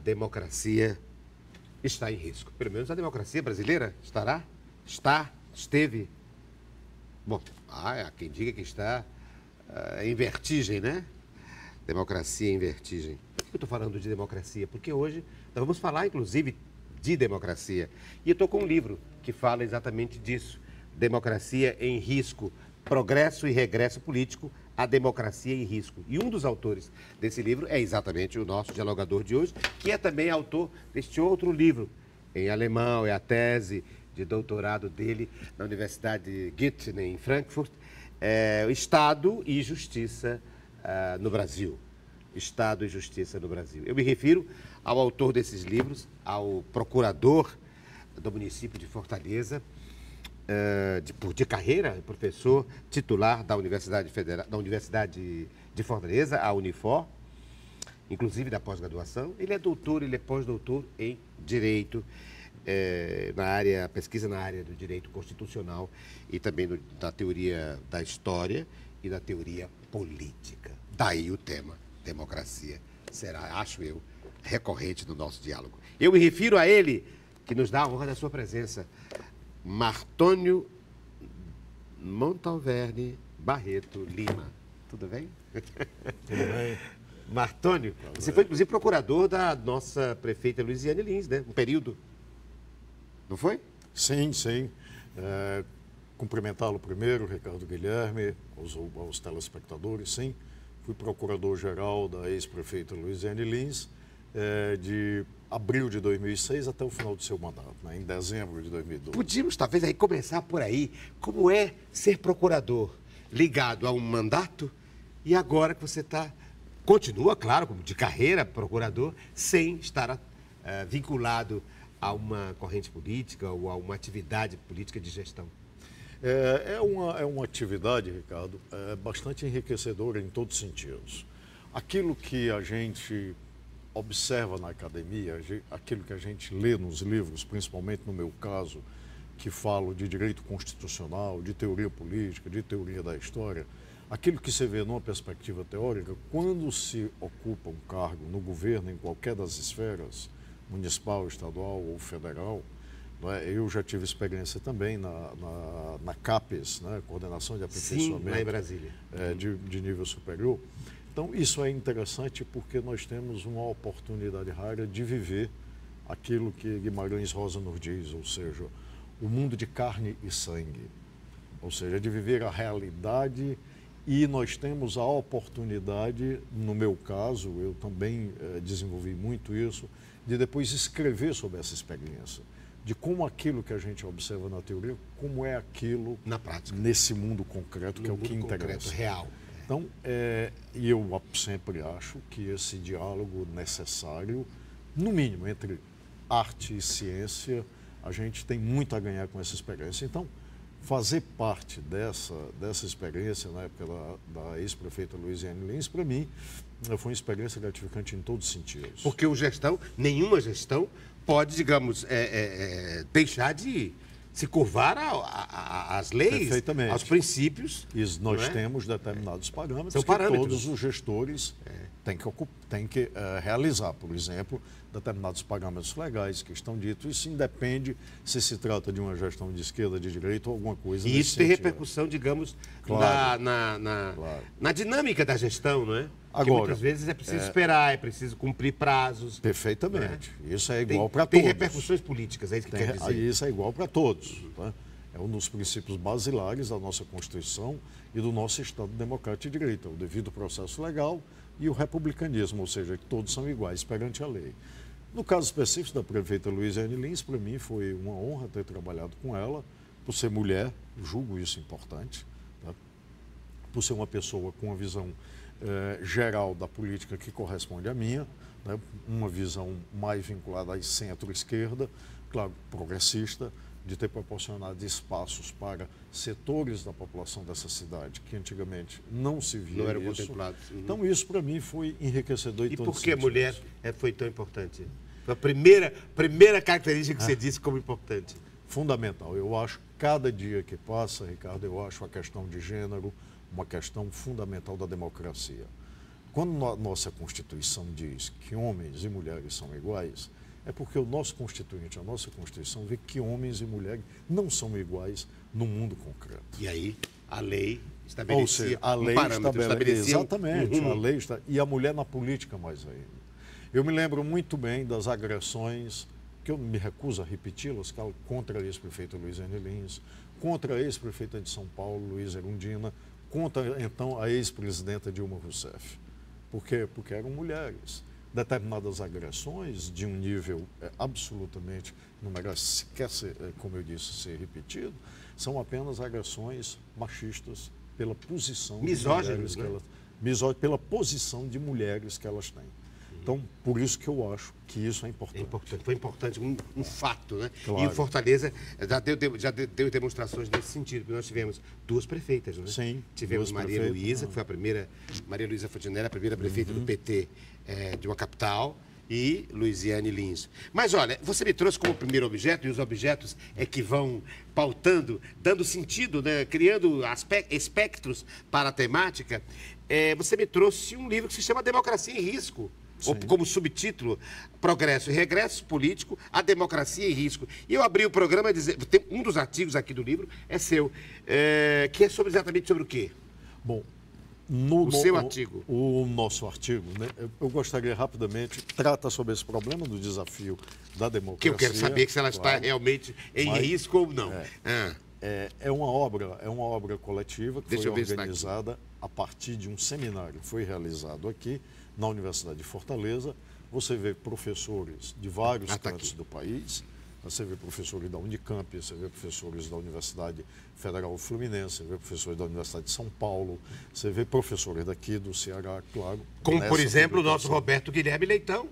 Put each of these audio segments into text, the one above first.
democracia está em risco. Pelo menos a democracia brasileira estará, está, esteve. Bom, há quem diga que está em vertigem, né? Democracia em vertigem. Por que eu estou falando de democracia? Porque hoje nós vamos falar, inclusive, de democracia. E eu estou com um livro que fala exatamente disso. Democracia em Risco, Progresso e Regresso Político, a Democracia em Risco. E um dos autores desse livro é exatamente o nosso dialogador de hoje, que é também autor deste outro livro, em alemão, é a tese de doutorado dele na Universidade Goethe, em Frankfurt, Estado e Justiça no Brasil. Estado e Justiça no Brasil. Eu me refiro ao autor desses livros, ao procurador do município de Fortaleza, de carreira, professor titular da Universidade Federal, da Universidade de Fortaleza, a Unifor, inclusive da pós-graduação. Ele é doutor, ele é pós-doutor em Direito, pesquisa na área do Direito Constitucional e também da teoria da História e da teoria política. Daí o tema, democracia, será, acho eu, recorrente no nosso diálogo. Eu me refiro a ele, que nos dá a honra da sua presença, Martônio Montalverne Barreto Lima. Tudo bem? Tudo bem. Martônio, você foi, inclusive, procurador da nossa prefeita Luiziane Lins, né? Um período. Não foi? Sim, sim. Cumprimentá-lo primeiro, Ricardo Guilherme, aos telespectadores, sim. Fui procurador-geral da ex-prefeita Luiziane Lins, de abril de 2006 até o final do seu mandato, né, em dezembro de 2012. Podíamos, talvez, aí começar por aí. Como é ser procurador ligado a um mandato e agora que você continua, claro, como de carreira, procurador, sem estar vinculado a uma corrente política ou a uma atividade política de gestão? É uma atividade, Ricardo, bastante enriquecedora em todos os sentidos. Aquilo que a gente observa na academia, aquilo que a gente lê nos livros, principalmente no meu caso, que falo de direito constitucional, de teoria política, de teoria da história, aquilo que se vê numa perspectiva teórica, quando se ocupa um cargo no governo, em qualquer das esferas, municipal, estadual ou federal, eu já tive experiência também na CAPES, né, Coordenação de Aperfeiçoamento. Sim, lá em Brasília. De nível superior. Então, isso é interessante porque nós temos uma oportunidade rara de viver aquilo que Guimarães Rosa nos diz, ou seja, o mundo de carne e sangue. Ou seja, de viver a realidade, e nós temos a oportunidade, no meu caso, eu também desenvolvi muito isso, de depois escrever sobre essa experiência, de como aquilo que a gente observa na teoria, como é aquilo na prática, nesse mundo concreto, que é o que interessa. Concreto, real. Então, e eu sempre acho que esse diálogo necessário, no mínimo, entre arte e ciência, a gente tem muito a ganhar com essa experiência. Então, fazer parte dessa experiência, na época da ex-prefeita Luiziane Lins, para mim, foi uma experiência gratificante em todos os sentidos. Porque nenhuma gestão pode, digamos, deixar de se curvar às leis, aos princípios. E nós temos determinados parâmetros São que parâmetros. Todos os gestores têm que realizar. Por exemplo, determinados parâmetros legais que estão ditos. Isso independe se se trata de uma gestão de esquerda, de direita ou alguma coisa E isso tem repercussão, digamos, claro, na dinâmica da gestão, não é? Porque Agora, muitas vezes é preciso esperar, é preciso cumprir prazos. Perfeitamente. Isso é igual para todos. Tem repercussões políticas, é isso que quer dizer. Isso é igual para todos. Tá? É um dos princípios basilares da nossa Constituição e do nosso Estado democrático de direito, o devido processo legal e o republicanismo, ou seja, que todos são iguais perante a lei. No caso específico da prefeita Luiziane Lins, para mim foi uma honra ter trabalhado com ela, por ser mulher, julgo isso importante, tá? Por ser uma pessoa com uma visão geral da política que corresponde à minha, né? Uma visão mais vinculada à centro-esquerda, claro, progressista, de ter proporcionado espaços para setores da população dessa cidade que antigamente não se via não eram isso. contemplados. Então isso para mim foi enriquecedor. E por que a mulher foi tão importante? Foi a primeira característica que você disse como importante. Fundamental. Eu acho que cada dia que passa, Ricardo, eu acho a questão de gênero uma questão fundamental da democracia. quando a nossa Constituição diz que homens e mulheres são iguais, é porque o nosso Constituinte, a nossa Constituição, vê que homens e mulheres não são iguais no mundo concreto. E aí, a lei estabelecia Ou seja, a lei estabelecia exatamente, a lei está, e a mulher na política mais ainda. Eu me lembro muito bem das agressões, que eu me recuso a repeti-las, contra a ex-prefeita Luiziane Lins, contra a ex-prefeita de São Paulo, Luíza Erundina, contra, então, a ex-presidenta Dilma Rousseff. Por quê? Porque eram mulheres. Determinadas agressões de um nível absolutamente, não merece sequer ser, como eu disse, ser repetido, são apenas agressões machistas pela posição misóginas, de mulheres que elas, pela posição de mulheres que elas têm. Então, por isso que eu acho que isso é importante. Foi importante, um fato, né? Claro. E o Fortaleza já deu demonstrações nesse sentido, porque nós tivemos 2 prefeitas, né? Sim. Tivemos Maria Luísa, que foi a primeira, Maria Luísa Fontinelli, a primeira prefeita do PT de uma capital, e Luiziane Lins. Mas olha, você me trouxe como primeiro objeto, e os objetos é que vão pautando, dando sentido, né? Criando espectros para a temática. Você me trouxe um livro que se chama Democracia em Risco. Ou como subtítulo, Progresso e Regresso Político, a Democracia em Risco. E eu abri o programa dizendo, um dos artigos aqui do livro é seu, que é exatamente sobre o quê? Bom, seu artigo. O nosso artigo, né, eu gostaria rapidamente, trata sobre esse problema do desafio da democracia. Que eu quero saber se ela está realmente em risco ou não. É uma obra coletiva que foi organizada a partir de um seminário que foi realizado aqui na Universidade de Fortaleza. Você vê professores de vários cantos do país, você vê professores da Unicamp, você vê professores da Universidade Federal Fluminense, você vê professores da Universidade de São Paulo, você vê professores daqui do Ceará, claro. Como, por exemplo, o nosso Roberto Guilherme Leitão.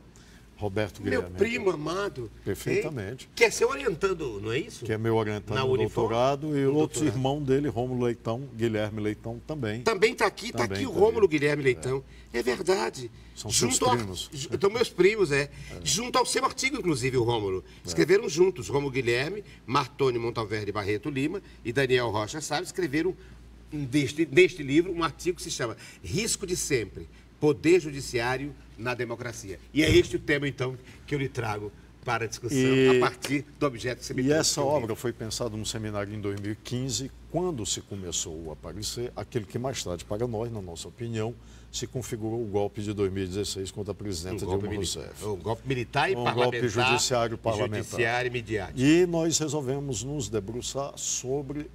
Meu primo amado. Perfeitamente. Que é seu orientando, não é isso? Que é meu orientando no doutorado, e outro irmão dele, Rômulo Leitão, Guilherme Leitão, também. Também está aqui, o Rômulo Guilherme Leitão. É verdade. São seus primos. Então, meus primos, junto ao seu artigo, inclusive, o Rômulo. Escreveram juntos, Rômulo Guilherme, Martoni Montalverde Barreto Lima e Daniel Rocha Salles, escreveram neste livro um artigo que se chama Risco de Sempre, Poder Judiciário na Democracia. E é este o tema, então, que eu lhe trago para a discussão, a partir do objeto que você me trouxe. E essa obra foi pensada num seminário em 2015, quando se começou a aparecer aquele que mais tarde, para nós, na nossa opinião, se configurou o golpe de 2016 contra a presidenta Dilma Rousseff. Um golpe militar e parlamentar. Golpe judiciário parlamentar. Judiciário e midiático. E nós resolvemos nos debruçar sobre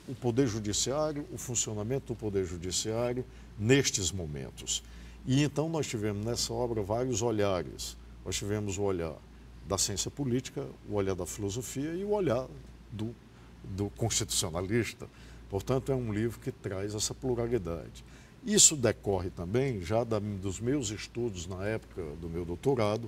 o Poder Judiciário, o funcionamento do Poder Judiciário nestes momentos. E então nós tivemos nessa obra vários olhares. Nós tivemos o olhar da ciência política, o olhar da filosofia e o olhar do constitucionalista. Portanto, é um livro que traz essa pluralidade. Isso decorre também já dos meus estudos na época do meu doutorado,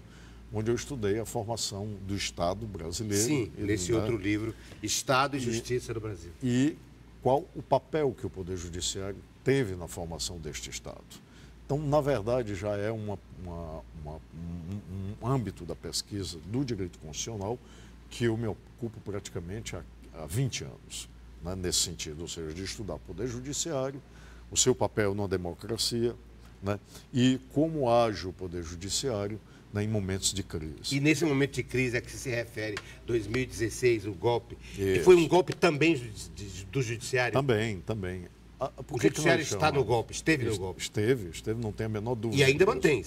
onde eu estudei a formação do Estado brasileiro. Sim, nesse outro livro, Estado e Justiça do Brasil. E qual o papel que o Poder Judiciário teve na formação deste Estado. Então, na verdade, já é um âmbito da pesquisa do direito constitucional que eu me ocupo praticamente há 20 anos, né, nesse sentido, ou seja, de estudar o Poder Judiciário, o seu papel na democracia, né, e como age o Poder Judiciário, né, em momentos de crise. E nesse momento de crise é que se refere 2016, o golpe, Isso. que foi um golpe também do Judiciário? Também. O Judiciário está no golpe, esteve no golpe. Esteve, não tem a menor dúvida. E ainda mantém,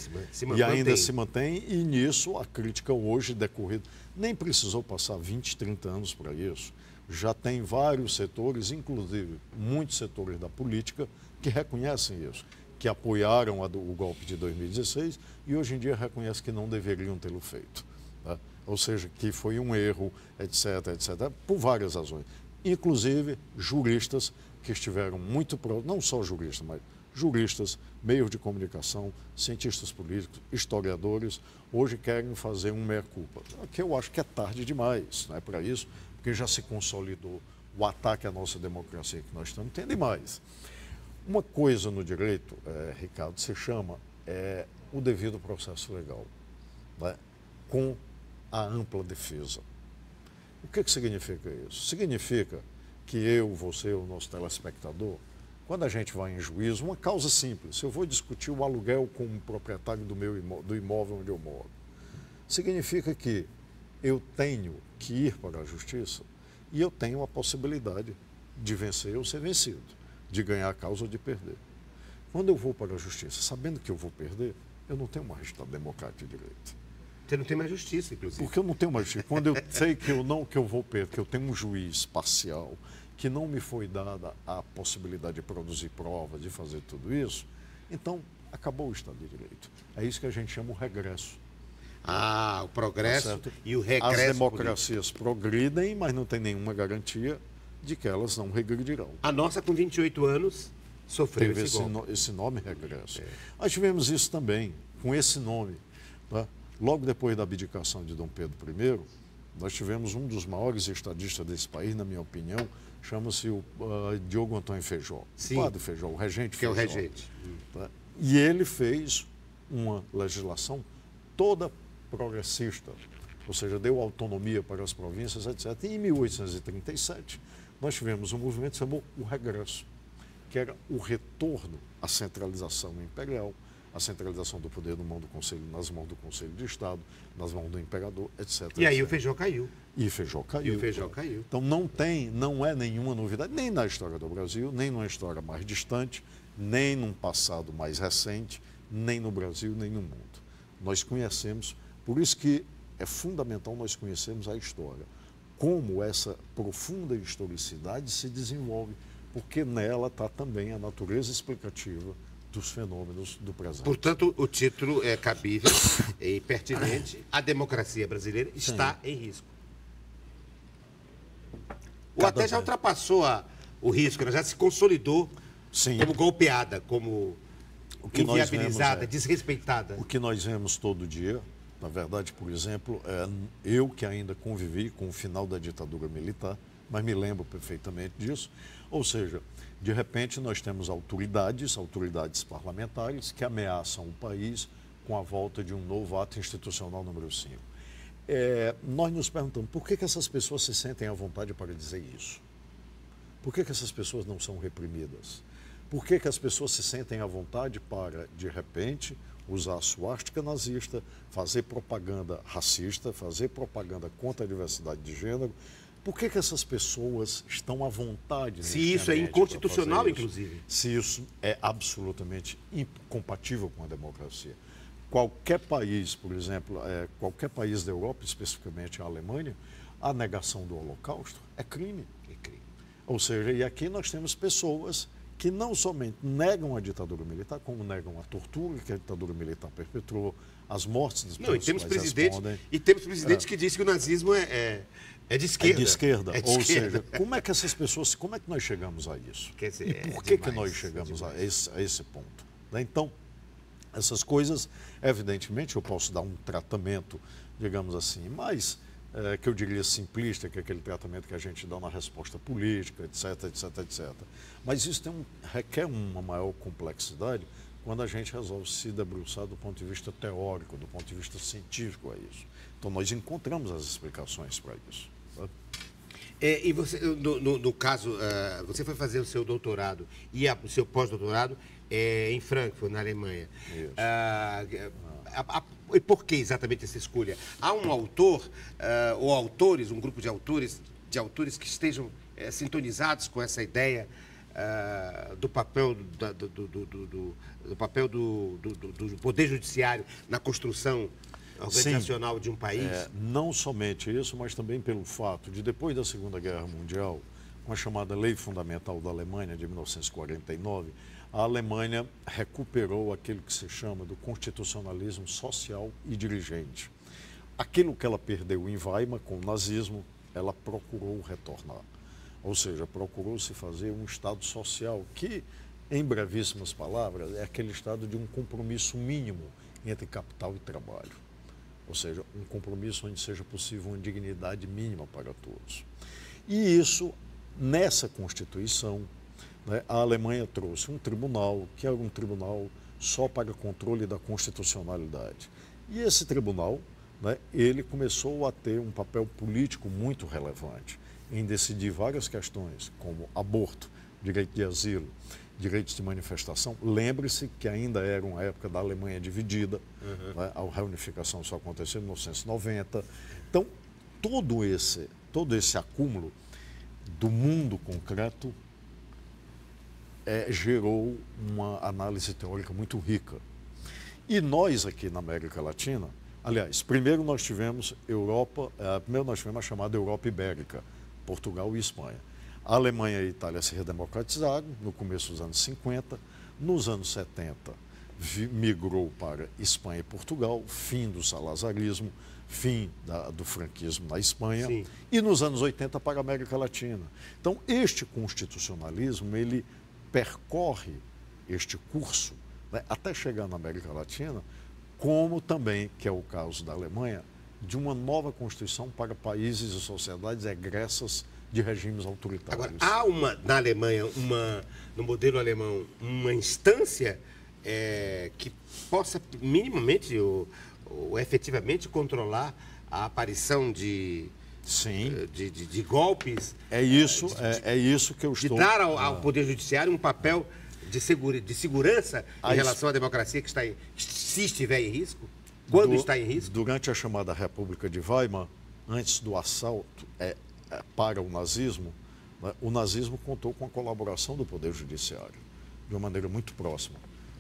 ainda se mantém, e nisso a crítica hoje decorrida, nem precisou passar 20, 30 anos para isso. Já tem vários setores, inclusive muitos setores da política, que reconhecem isso, que apoiaram o golpe de 2016 e hoje em dia reconhecem que não deveriam tê-lo feito. Tá? Ou seja, que foi um erro, etc., por várias razões. Inclusive juristas que estiveram muito próximos, não só juristas, mas juristas, meios de comunicação, cientistas políticos, historiadores, hoje querem fazer um meia-culpa. Que eu acho que é tarde demais, não é para isso, porque já se consolidou o ataque à nossa democracia que nós estamos tendo e mais. Uma coisa no direito, Ricardo, se chama o devido processo legal, né, com a ampla defesa. O que significa isso? Significa que eu, você, o nosso telespectador, quando a gente vai em juízo, uma causa simples, se eu vou discutir o aluguel com o proprietário do imóvel onde eu moro, significa que eu tenho que ir para a justiça e eu tenho a possibilidade de vencer ou ser vencido, de ganhar a causa ou de perder. Quando eu vou para a justiça, sabendo que eu vou perder, eu não tenho mais Estado democrático de direito. Você não tem mais justiça, inclusive. Porque eu não tenho mais justiça. Quando eu sei que eu vou perder, que eu tenho um juiz parcial, que não me foi dada a possibilidade de produzir provas, de fazer tudo isso, então acabou o Estado de Direito. É isso que a gente chama o regresso. Ah, o progresso e o regresso. As democracias progridem, mas não tem nenhuma garantia de que elas não regredirão. A nossa, com 28 anos, sofreu Teve esse nome regresso. Nós tivemos isso também, com esse nome. Tá? Logo depois da abdicação de Dom Pedro I, nós tivemos um dos maiores estadistas desse país, na minha opinião, chama-se o Diogo Antônio Feijó. Sim. O padre Feijó, o regente que Feijó. É o regente. Tá? E ele fez uma legislação toda progressista, ou seja, deu autonomia para as províncias, etc. E em 1837, nós tivemos um movimento que se chamou o regresso, que era o retorno à centralização imperial, a centralização do poder nas mãos do Conselho de Estado, nas mãos do imperador, etc. E aí o Feijó caiu. E Feijó caiu. Então não é nenhuma novidade, nem na história do Brasil, nem numa história mais distante, nem num passado mais recente, nem no Brasil, nem no mundo. Nós conhecemos, por isso que é fundamental nós conhecermos a história, como essa profunda historicidade se desenvolve, porque nela está também a natureza explicativa dos fenômenos do presente. Portanto, o título é cabível e pertinente. A democracia brasileira está em risco. Ou até já ultrapassou o risco, já se consolidou como golpeada, como inviabilizada, desrespeitada. O que nós vemos todo dia, na verdade, por exemplo, eu que ainda convivi com o final da ditadura militar, mas me lembro perfeitamente disso, ou seja, de repente nós temos autoridades parlamentares que ameaçam o país com a volta de um novo ato institucional número 5. Nós nos perguntamos por que essas pessoas se sentem à vontade para dizer isso? Por que essas pessoas não são reprimidas? Por que as pessoas se sentem à vontade para, de repente, usar a suástica nazista, fazer propaganda racista, fazer propaganda contra a diversidade de gênero? Por que essas pessoas estão à vontade? Se isso é inconstitucional, inclusive. Se isso é absolutamente incompatível com a democracia. Qualquer país, por exemplo, qualquer país da Europa, especificamente a Alemanha, a negação do Holocausto é crime. Ou seja, e aqui nós temos pessoas que não somente negam a ditadura militar, como negam a tortura que a ditadura militar perpetrou, as mortes das pessoas. E temos presidentes que dizem que o nazismo é de esquerda. É de esquerda. Ou seja, como é que essas pessoas, como é que nós chegamos a isso? Quer dizer, e por que nós chegamos a esse ponto? Então, essas coisas, evidentemente, eu posso dar um tratamento, digamos assim, mais que eu diria simplista, que é aquele tratamento que a gente dá na resposta política, etc, etc, etc. Mas isso requer uma maior complexidade quando a gente resolve se debruçar do ponto de vista teórico, do ponto de vista científico a isso. Então, nós encontramos as explicações para isso. Tá? E você, no caso, você foi fazer o seu doutorado e o seu pós-doutorado em Frankfurt, na Alemanha. E por que exatamente essa escolha? Há um autor, ou autores, um grupo de autores que estejam sintonizados com essa ideia do papel do Poder Judiciário na construção organizacional de um país? Não somente isso, mas também pelo fato de, depois da Segunda Guerra Mundial, com a chamada Lei Fundamental da Alemanha, de 1949, a Alemanha recuperou aquilo que se chama do constitucionalismo social e dirigente. Aquilo que ela perdeu em Weimar com o nazismo, ela procurou retornar. Ou seja, procurou se fazer um Estado social que, em brevíssimas palavras, é aquele Estado de um compromisso mínimo entre capital e trabalho. Ou seja, um compromisso onde seja possível uma dignidade mínima para todos. E isso, nessa Constituição, a Alemanha trouxe um tribunal, que era um tribunal só para controle da constitucionalidade. E esse tribunal, ele começou a ter um papel político muito relevante em decidir várias questões, como aborto, direito de asilo, direitos de manifestação. Lembre-se que ainda era uma época da Alemanha dividida, né? A reunificação só aconteceu em 1990. Então, todo esse acúmulo do mundo concreto gerou uma análise teórica muito rica. E nós aqui na América Latina, aliás, primeiro nós tivemos a chamada Europa Ibérica, Portugal e Espanha. A Alemanha e a Itália se redemocratizaram no começo dos anos 50, nos anos 70 migrou para Espanha e Portugal, fim do salazarismo, fim do franquismo na Espanha. Sim. E nos anos 80 para a América Latina. Então, este constitucionalismo, ele percorre este curso, né, até chegar na América Latina, como também, que é o caso da Alemanha, de uma nova Constituição para países e sociedades egressas de regimes autoritários. Agora, há na Alemanha, no modelo alemão, uma instância que possa minimamente ou efetivamente controlar a aparição de golpes? É isso que eu estou... De dar ao Poder Judiciário um papel de segurança em relação à democracia se estiver em risco? Quando está em risco? Durante a chamada República de Weimar, antes do assalto para o nazismo, né, o nazismo contou com a colaboração do Poder Judiciário, de uma maneira muito próxima,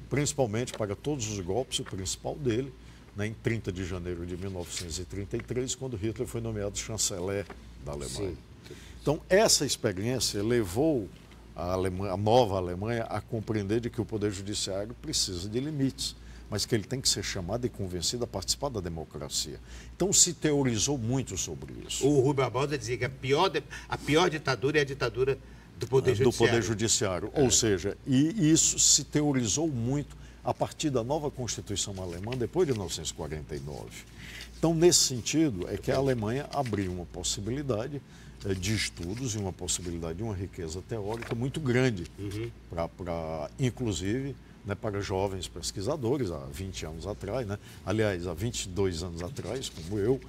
principalmente para todos os golpes, o principal dele, né, em 30 de janeiro de 1933, quando Hitler foi nomeado chanceler da Alemanha. Sim. Então, essa experiência levou a nova Alemanha a compreender de que o Poder Judiciário precisa de limites, mas que ele tem que ser chamado e convencido a participar da democracia. Então, se teorizou muito sobre isso. O Rui Barbosa dizia que a pior ditadura é a ditadura do Poder Judiciário. Do Poder Judiciário. Ou seja, e isso se teorizou muito a partir da nova Constituição alemã, depois de 1949. Então, nesse sentido, é que a Alemanha abriu uma possibilidade de estudos e uma possibilidade de uma riqueza teórica muito grande, inclusive, né, para jovens pesquisadores, há 20 anos atrás, né? Aliás, há 22 anos atrás, como eu,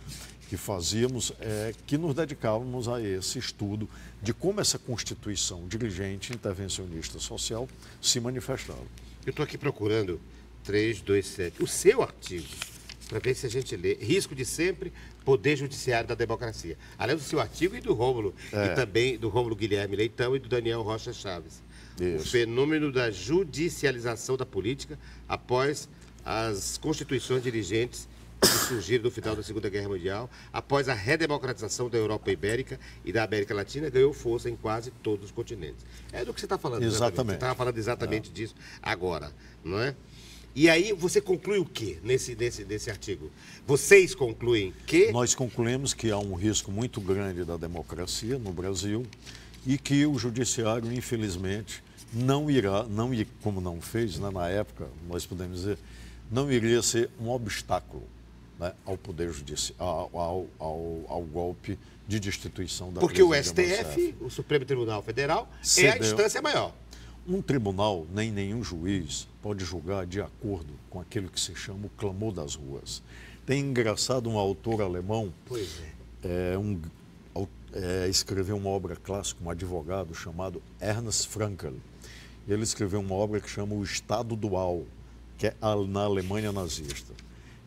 que nos dedicávamos a esse estudo de como essa Constituição dirigente, intervencionista social se manifestava. Eu estou aqui procurando 327, o seu artigo, para ver se a gente lê. Risco de sempre, Poder Judiciário da Democracia. Além do seu artigo e do Rômulo, e também do Rômulo Guilherme Leitão e do Daniel Rocha Chaves. Isso. O fenômeno da judicialização da política após as constituições dirigentes que surgiram no final da Segunda Guerra Mundial, após a redemocratização da Europa Ibérica e da América Latina, ganhou força em quase todos os continentes. É do que você está falando. Exatamente. Você estava falando exatamente disso agora, não é? E aí você conclui o quê nesse artigo? Vocês concluem que... Nós concluímos que há um risco muito grande da democracia no Brasil e que o judiciário, infelizmente, como não fez, né, na época, nós podemos dizer, não iria ser um obstáculo, né, ao Poder Judiciário, ao golpe de destituição da Porque o STF, o Supremo Tribunal Federal, é a instância maior. Um tribunal, nem nenhum juiz, pode julgar de acordo com aquilo que se chama o clamor das ruas. Tem engraçado um autor alemão, escreveu uma obra clássica, um advogado chamado Ernst Frankl. Ele escreveu uma obra que chama O Estado Dual, que é na Alemanha nazista.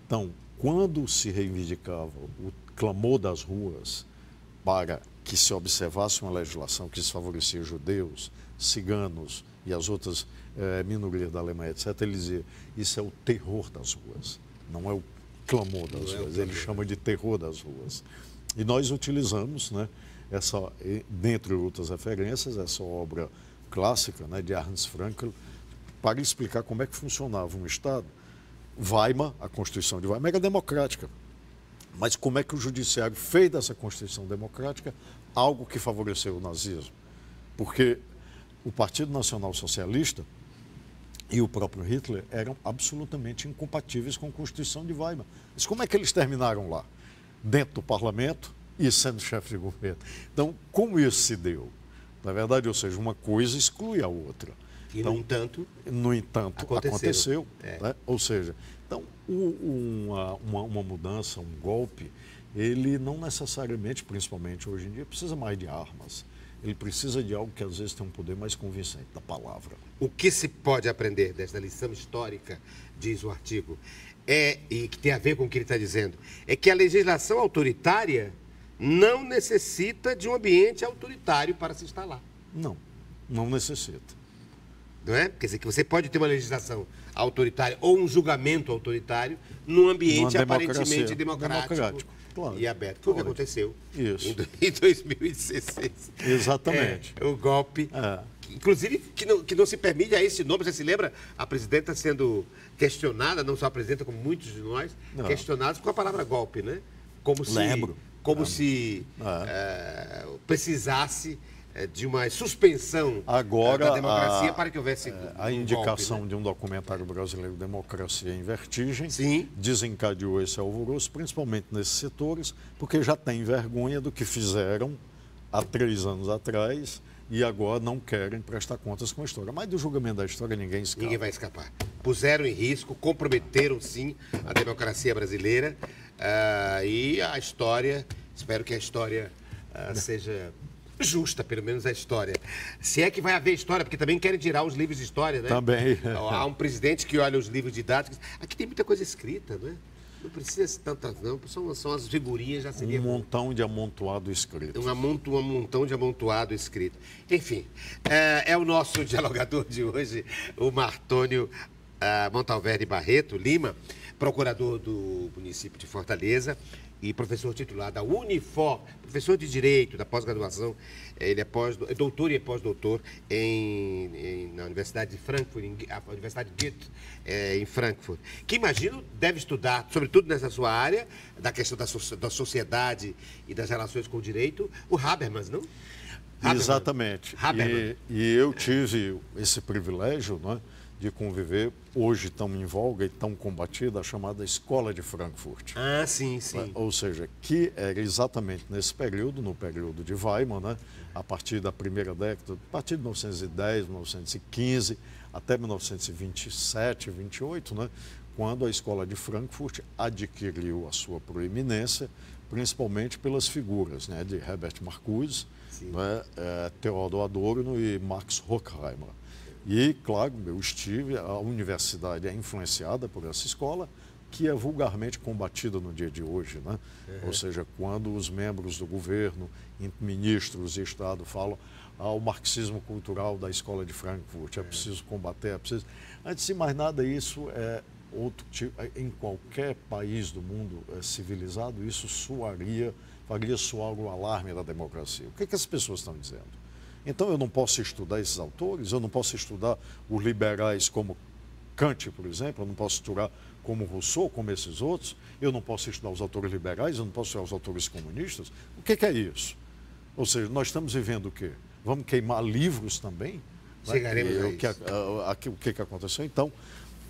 Então, quando se reivindicava o clamor das ruas para que se observasse uma legislação que desfavorecia judeus, ciganos e as outras minorias da Alemanha, etc., ele dizia, isso é o terror das ruas, não é o clamor das ruas, ele chama de terror das ruas. E nós utilizamos, né, dentre outras referências, essa obra clássica, né, de Ernst Frankl, para explicar como é que funcionava um Estado. Weimar, a Constituição de Weimar, era democrática. Mas como é que o Judiciário fez dessa Constituição democrática algo que favoreceu o nazismo? Porque o Partido Nacional Socialista e o próprio Hitler eram absolutamente incompatíveis com a Constituição de Weimar. Mas como é que eles terminaram lá? Dentro do parlamento e sendo chefe de governo. Então, como isso se deu? Na verdade, ou seja, uma coisa exclui a outra. E, então, no entanto, aconteceu. Né? Ou seja, então, uma mudança, um golpe, ele não necessariamente, principalmente hoje em dia, precisa mais de armas. ele precisa de algo que às vezes tem um poder mais convincente, da palavra. O que se pode aprender desta lição histórica, diz o artigo, e que tem a ver com o que ele está dizendo, é que a legislação autoritária não necessita de um ambiente autoritário para se instalar. Não necessita. Não é? Quer dizer, que você pode ter uma legislação autoritária ou um julgamento autoritário num ambiente aparentemente democrático claro, e aberto. Foi o que aconteceu em 2016. Exatamente. O golpe, inclusive, que não se permite a esse nome. Você se lembra? A presidenta sendo questionada, não só a presidenta, como muitos de nós, questionados com a palavra golpe, né? Como se precisasse de uma suspensão da democracia para que houvesse a indicação golpe, né? de um documentário brasileiro, Democracia em Vertigem, Sim. Desencadeou esse alvoroço, principalmente nesses setores, porque já tem vergonha do que fizeram há 3 anos atrás e agora não querem prestar contas com a história. Mas do julgamento da história ninguém escapa. Ninguém vai escapar. Puseram em risco, comprometeram sim a democracia brasileira e a história, espero que a história seja justa, pelo menos a história. Se é que vai haver história, porque também querem tirar os livros de história, né? Também. Há um presidente que olha os livros didáticos. Aqui tem muita coisa escrita, né? Não precisa ser tantas, não. São as figurinhas, já seria. Um montão de amontoado escrito. Um montão de amontoado escrito. Enfim, é o nosso dialogador de hoje, o Martônio Montalverde Barreto Lima, procurador do município de Fortaleza e professor titular da Unifor, professor de Direito da pós-graduação. Ele é doutor e pós-doutor na Universidade de Frankfurt, a Universidade Goethe, em Frankfurt, que imagino deve estudar, sobretudo nessa sua área, da questão da sociedade e das relações com o direito, o Habermas, não? Exatamente. E eu tive esse privilégio, né, de conviver, hoje tão em voga e tão combatida, a chamada Escola de Frankfurt. Ah, sim, sim. Ou seja, que era exatamente nesse período, no período de Weimar, né, a partir da primeira década, a partir de 1910, 1915, até 1927, 28, né, quando a Escola de Frankfurt adquiriu a sua proeminência, principalmente pelas figuras, né, de Herbert Marcuse, né, Theodor Adorno e Max Horkheimer. E, claro, a universidade é influenciada por essa escola, que é vulgarmente combatida no dia de hoje, né? Ou seja, quando os membros do governo, ministros e Estado falam o marxismo cultural da Escola de Frankfurt, é preciso combater, é preciso... Antes de mais nada, isso é outro tipo, em qualquer país do mundo civilizado, isso faria soar o alarme da democracia. O que as pessoas estão dizendo? Então, eu não posso estudar esses autores, eu não posso estudar os liberais como Kant, por exemplo, eu não posso estudar como Rousseau, como esses outros, eu não posso estudar os autores liberais, eu não posso estudar os autores comunistas. O que é isso? Ou seja, nós estamos vivendo o quê? Vamos queimar livros também? Chegaremos a isso. O que aconteceu? Então,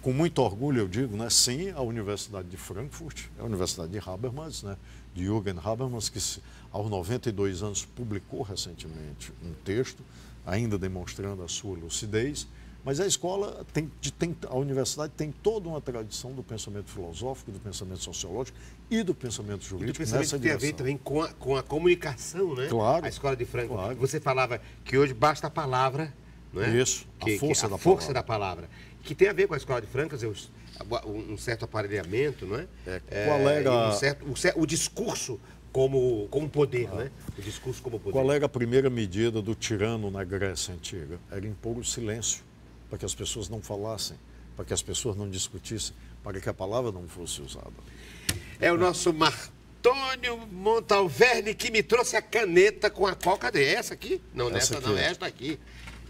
com muito orgulho eu digo, né, sim, a Universidade de Frankfurt, a Universidade de Habermas, né, de Jürgen Habermas, que aos 92 anos publicou recentemente um texto, ainda demonstrando a sua lucidez, mas a escola a universidade tem toda uma tradição do pensamento filosófico, do pensamento sociológico e do pensamento jurídico nessa direção. Tem a ver também com a comunicação, né? Claro. A Escola de Frankfurt. Claro. Você falava que hoje basta a palavra, não é? Isso, a força da palavra. Que tem a ver com a Escola de Frankfurt, um certo aparelhamento, não é? Qual era... o discurso como poder, né? O discurso como poder. Qual era a primeira medida do tirano na Grécia Antiga? Era impor o silêncio, para que as pessoas não falassem, para que as pessoas não discutissem, para que a palavra não fosse usada. É o nosso Martônio Montalverde que me trouxe a caneta com a qual? Cadê? Essa aqui? Não, essa nessa aqui não, esta aqui.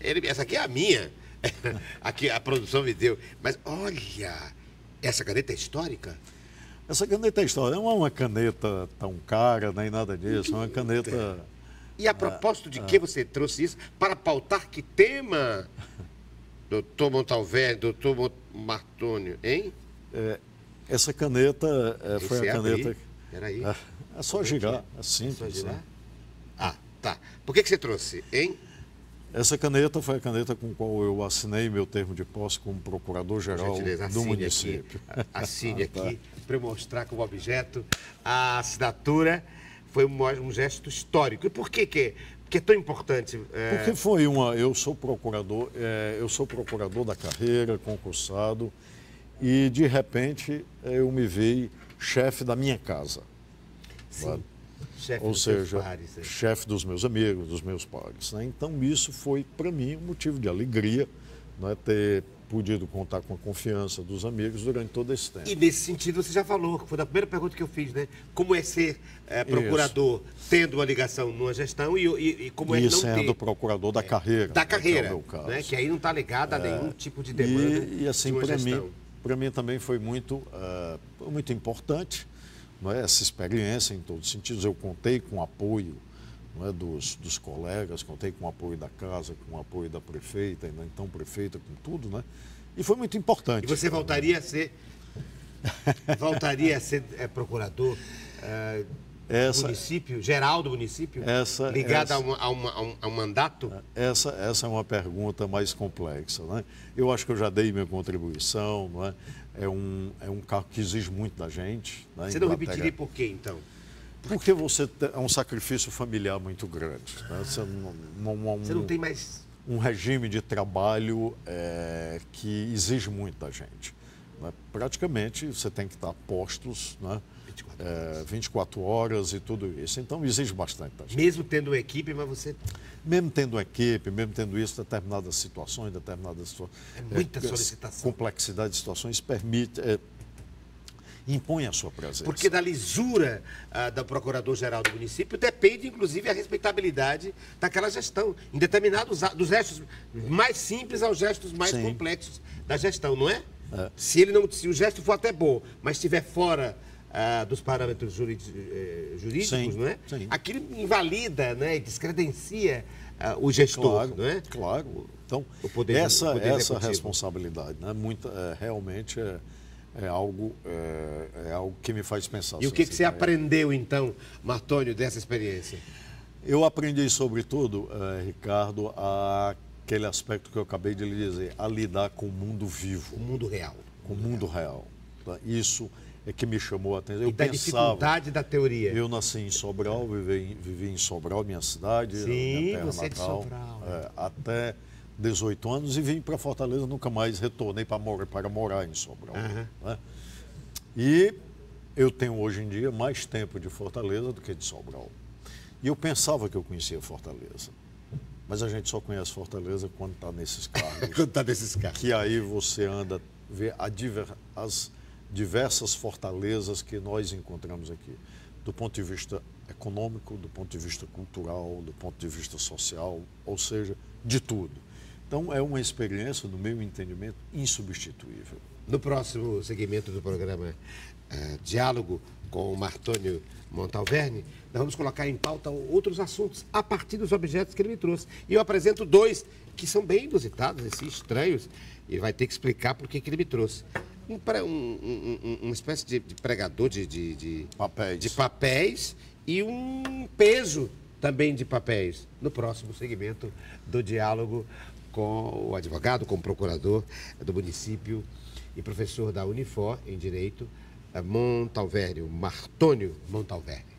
Essa aqui é a minha. Aqui a produção me deu. Mas olha, essa caneta é histórica? Essa caneta é histórica. Não é uma caneta tão cara, nem nada disso. É uma caneta... E a propósito de que você trouxe isso? Para pautar que tema, doutor Montalverde, doutor Martônio, hein? Essa caneta foi a caneta... Peraí. É só girar, é simples. É só girar? Ah, tá. Por que você trouxe, hein? Essa caneta foi a caneta com a qual eu assinei meu termo de posse como procurador-geral do município. Assine aqui, para eu mostrar como objeto. A assinatura foi um gesto histórico. E por que que é tão importante? Porque eu sou procurador da carreira, concursado, e de repente eu me vi chefe da minha casa. Sim, chefe Ou dos seus seja, pares, né? chefe dos meus amigos, dos meus pares, né? Então isso foi para mim um motivo de alegria, né? Ter podido contar com a confiança dos amigos durante todo esse tempo. E nesse sentido você já falou, que foi a primeira pergunta que eu fiz, né? Como é ser procurador tendo uma ligação numa gestão e como é não sendo ter... procurador da carreira. Da carreira, que é o meu caso. né? Que aí não está ligado a nenhum tipo de demanda E assim, de uma gestão. para mim também foi muito importante, não é? Essa experiência em todos os sentidos. Eu contei com o apoio, não é, dos colegas, contei com o apoio da casa, com o apoio da prefeita, ainda então prefeita, com tudo, né? E foi muito importante. E você voltaria a ser procurador do município, geral do município, ligado a um mandato? Essa é uma pergunta mais complexa, né? Eu acho que eu já dei minha contribuição, não é? É um cargo que exige muito da gente. Né? Você não repetiria por quê, então? Porque é um sacrifício familiar muito grande. Né? Você não tem mais... Um regime de trabalho que exige muito da gente. Né? Praticamente, você tem que estar postos, né? 24 horas e tudo isso. Então, exige bastante da gente. Mesmo tendo uma equipe, mas você... Mesmo tendo uma equipe, mesmo tendo isso, determinadas situações... É muita solicitação. Complexidade de situações impõe a sua presença. Porque da lisura do procurador-geral do município depende, inclusive, a respeitabilidade daquela gestão. Em determinados... Dos gestos mais simples aos gestos mais complexos da gestão, não é? Se o gesto for até bom, mas estiver fora... dos parâmetros jurídicos, sim, não é? Sim. Aquilo invalida, né, descredencia o gestor, claro, não é? Claro. Então, essa responsabilidade, né, realmente é algo que me faz pensar. E o que você aprendeu, então, Martônio, dessa experiência? Eu aprendi, sobretudo, Ricardo, aquele aspecto que eu acabei de lhe dizer, a lidar com o mundo vivo. O mundo real. Com o mundo real. Tá? Isso é que me chamou a atenção. E da dificuldade da teoria. Eu nasci em Sobral, vivi em Sobral, minha cidade, minha terra você natal, é de Sobral. até 18 anos e vim para Fortaleza, nunca mais retornei para morar em Sobral. Né? E eu tenho hoje em dia mais tempo de Fortaleza do que de Sobral. E eu pensava que eu conhecia Fortaleza. Mas a gente só conhece Fortaleza quando está nesses cargos. Quando está nesses cargos. Que aí você anda, vê as diversas fortalezas que nós encontramos aqui, do ponto de vista econômico, do ponto de vista cultural, do ponto de vista social, ou seja, de tudo. Então, é uma experiência, no meu entendimento, insubstituível. No próximo segmento do programa Diálogo com o Martônio Montalverne, nós vamos colocar em pauta outros assuntos a partir dos objetos que ele me trouxe. E eu apresento dois que são bem inusitados, assim, estranhos, e vai ter que explicar por que ele me trouxe. Uma espécie de pregador de papéis e um peso também de papéis. No próximo segmento do diálogo com o advogado, com o procurador do município e professor da Unifor em Direito, Montalverne, Martônio Montalverne.